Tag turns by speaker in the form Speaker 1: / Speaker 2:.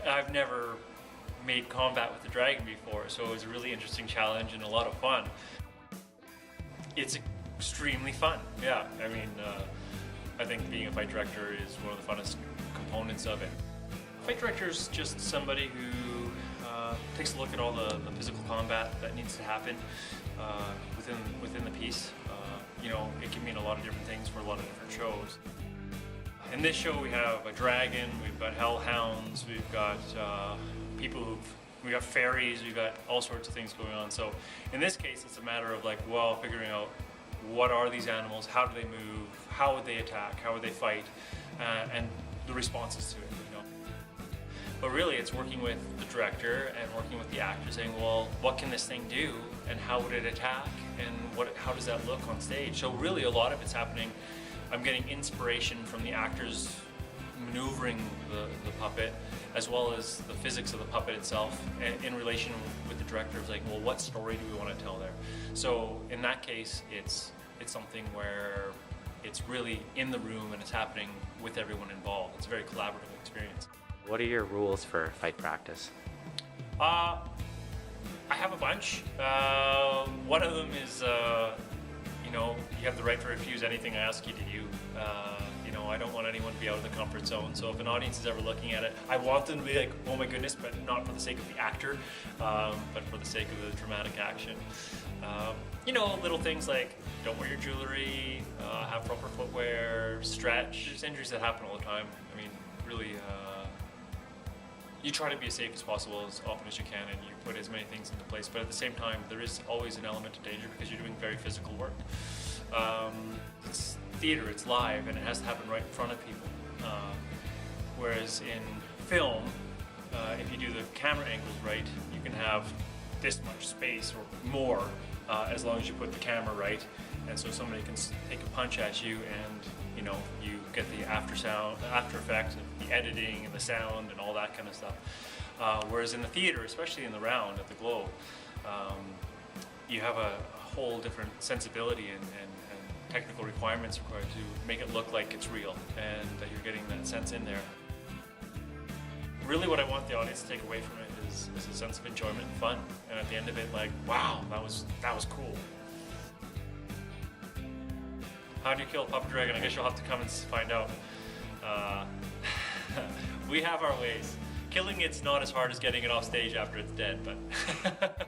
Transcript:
Speaker 1: I've never made combat with the dragon before, so it was a really interesting challenge and a lot of fun. It's extremely fun, yeah. I mean, I think being a fight director is one of the funnest components of it. Fight director is just somebody who takes a look at all the physical combat that needs to happen within the piece. You know, it can mean a lot of different things for a lot of different shows. In this show we have a dragon, we've got hellhounds, we've got we got fairies, we've got all sorts of things going on. So in this case it's a matter of like, well, figuring out what are these animals, how do they move, how would they attack, how would they fight, and the responses to it, you know. But really it's working with the director and working with the actor, saying, well, what can this thing do and how would it attack and how does that look on stage? So really a lot of it's happening. I'm getting inspiration from the actors maneuvering the puppet, as well as the physics of the puppet itself, and in relation with the director of like, well, what story do we want to tell there? So in that case, it's something where it's really in the room and it's happening with everyone involved. It's a very collaborative experience.
Speaker 2: What are your rules for fight practice?
Speaker 1: I have a bunch. One of them is, you know, you have the right to refuse anything I ask you to do. You know, I don't want anyone to be out of the comfort zone. So if an audience is ever looking at it, I want them to be like, oh my goodness, but not for the sake of the actor, but for the sake of the dramatic action. You know, little things like don't wear your jewelry, have proper footwear, stretch. There's injuries that happen all the time. I mean, really, you try to be as safe as possible as often as you can, and you put as many things into place, but at the same time there is always an element of danger because you're doing very physical work. It's theater, it's live, and it has to happen right in front of people. Whereas in film, if you do the camera angles right, you can have this much space or more as long as you put the camera right, and so somebody can take a punch at you and you know, you get the after effect of the editing and the sound and all that kind of stuff. Whereas in the theater, especially in the round at the Globe, you have a whole different sensibility and technical requirements required to make it look like it's real and that you're getting that sense in there. Really what I want the audience to take away from it is a sense of enjoyment and fun, and at the end of it, like, wow, that was cool. How do you kill a puppet dragon? I guess you'll have to come and find out. We have our ways. Killing it's not as hard as getting it off stage after it's dead, but